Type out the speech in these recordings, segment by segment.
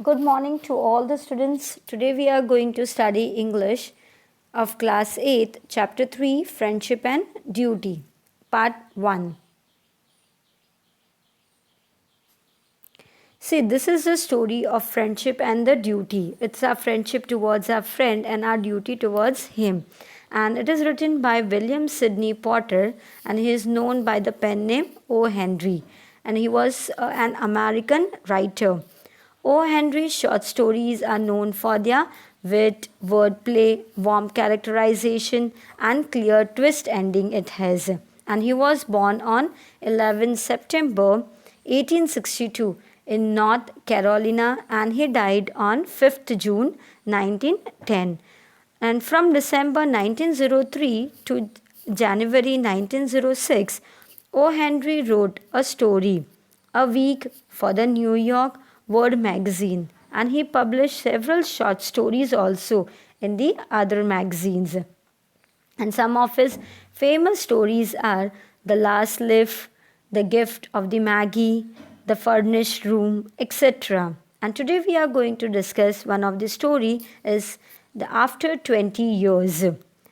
Good morning to all the students. Today we are going to study English of class 8, chapter 3, Friendship and Duty, part 1. See, this is the story of friendship and the duty. It's our friendship towards our friend and our duty towards him. And it is written by William Sidney Potter, and he is known by the pen name O. Henry. And he was an American writer. O. Henry's short stories are known for their wit, wordplay, warm characterization, and clear twist ending it has. And he was born on 11 September 1862 in North Carolina, and he died on 5th June 1910. And from December 1903 to January 1906, O. Henry wrote a story a week for the New York World magazine, and he published several short stories also in the other magazines. And some of his famous stories are The Last Lift, The Gift of the Maggie, The Furnished Room, etc. And today we are going to discuss one of the story is the After 20 Years.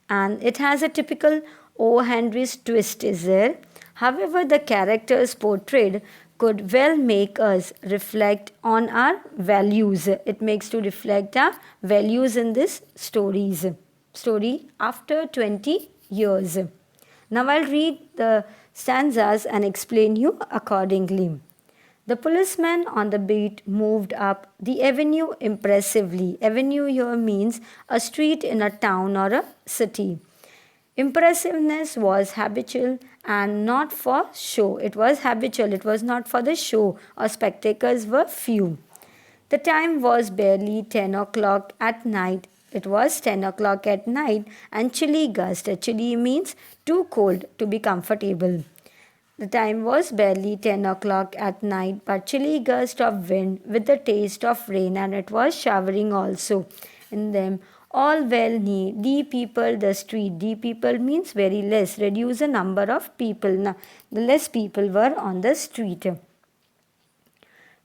And it has a typical O. Henry's twist is there. However, the characters portrayed could well make us reflect on our values. It makes to reflect our values in this story after 20 years. Now I'll read the stanzas and explain you accordingly. The policeman on the beat moved up the avenue impressively. Avenue here means a street in a town or a city. Impressiveness was habitual and not for show. It was habitual, it was not for the show, or spectators were few. The time was barely 10 o'clock at night. It was 10 o'clock at night, and chilly gust. Chilly means too cold to be comfortable. The time was barely 10 o'clock at night, but chilly gust of wind with the taste of rain, and it was showering also. In them, all well knee, de-people the street. De-people means very less, reduce the number of people. Now, the less people were on the street.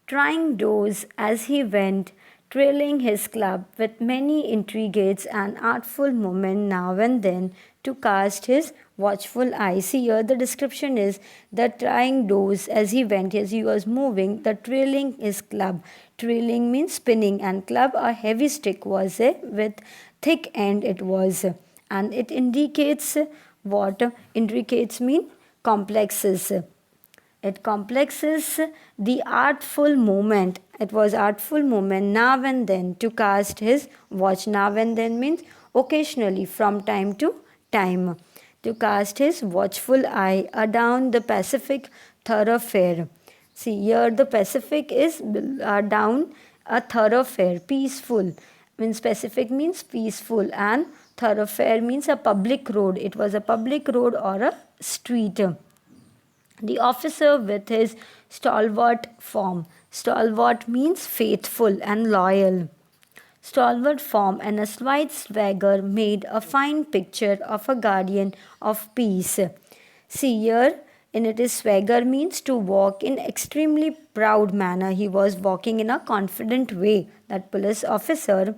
Trying doors as he went, trailing his club with many intricates and artful movement now and then to cast his watchful eye. See here the description is the trying doors as he went, as he was moving, the trailing his club. Trailing means spinning, and club a heavy stick was a with thick end it was. And it indicates what indicates mean complexes. It complexes the artful movement. It was artful movement now and then to cast his watch. Now and then means occasionally from time to time. To cast his watchful eye adown the Pacific thoroughfare. See here the Pacific is down a thoroughfare, peaceful. Means Pacific means peaceful, and thoroughfare means a public road. It was a public road or a street. The officer with his stalwart form. Stalwart means faithful and loyal. Stalwart form and a slight swagger made a fine picture of a guardian of peace. See here, in it is swagger means to walk in extremely proud manner. He was walking in a confident way. That police officer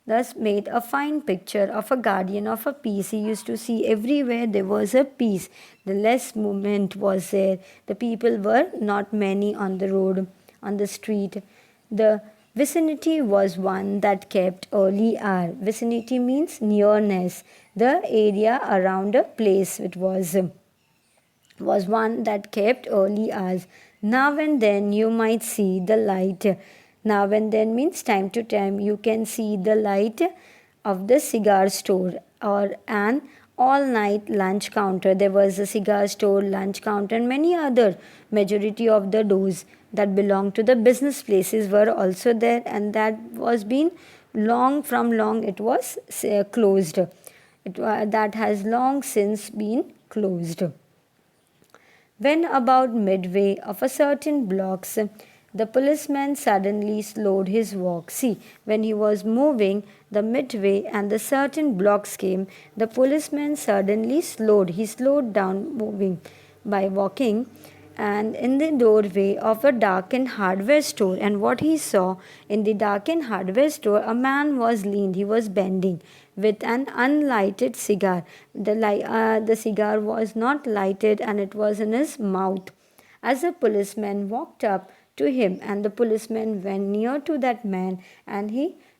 thus made a fine picture of a guardian of a peace. He used to see everywhere there was a peace. The less movement was there. The people were not many on the road, on the street. The vicinity was one that kept early hour. Vicinity means nearness. The area around a place it was one that kept early hours. Now and then you might see the light. Now and then means time to time you can see the light of the cigar store or an all night lunch counter. There was a cigar store, lunch counter, and many other. Majority of the doors that belong to the business places were also there, and that was been long it was closed. That has long since been closed. When about midway of a certain blocks, the policeman suddenly slowed his walk. See, when he was moving the midway and the certain blocks came, the policeman suddenly slowed. He slowed down moving by walking and in the doorway of a darkened hardware store. And what he saw in the darkened hardware store, a man was leaned, he was bending with an unlighted cigar. The cigar was not lighted and it was in his mouth. As the policeman walked up to him, and the policeman went near to that man, and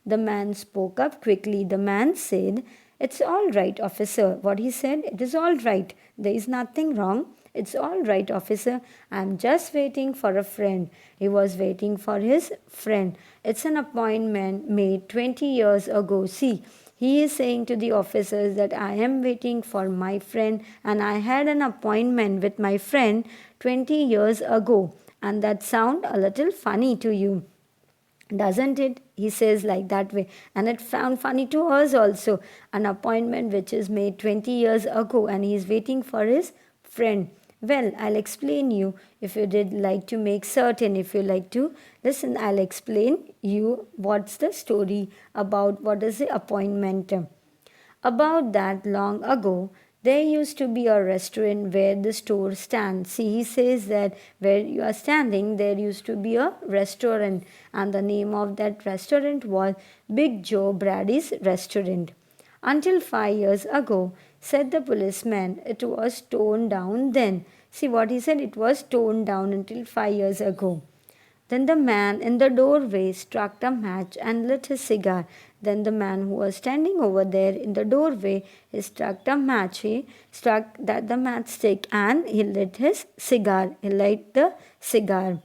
the man spoke up quickly. The man said, "It's all right, officer." What he said, "It is all right. There is nothing wrong. It's all right, officer. I'm just waiting for a friend." He was waiting for his friend. It's an appointment made 20 years ago. See, he is saying to the officers that I am waiting for my friend and I had an appointment with my friend 20 years ago. And that sound a little funny to you, doesn't it? He says like that way, and it found funny to us also. An appointment which is made 20 years ago and he is waiting for his friend. Well, I'll explain you. If you did like to make certain, if you like to listen, I'll explain you what's the story about, what is the appointment. About that long ago, there used to be a restaurant where the store stands. See, he says that where you are standing, there used to be a restaurant, and the name of that restaurant was Big Joe Brady's Restaurant. Until 5 years ago, said the policeman, it was torn down then. See what he said, it was torn down until 5 years ago. Then the man in the doorway struck a match and lit his cigar. Then the man who was standing over there in the doorway, he struck a match. He struck that the matchstick and he lit his cigar. He lit the cigar.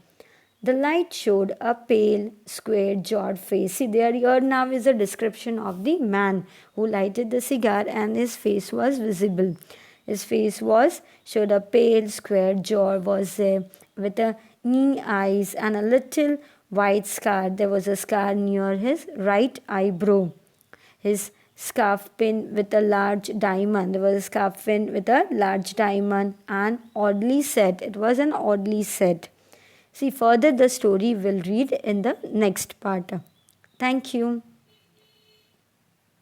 The light showed a pale, square-jawed face. See, there here now is a description of the man who lighted the cigar, and his face was visible. His face was showed a pale, square jaw was there with a knee eyes and a little white scar. There was a scar near his right eyebrow. His scarf pin with a large diamond. There was a scarf pin with a large diamond and oddly set. It was an oddly set. See, further the story will read in the next part. Thank you.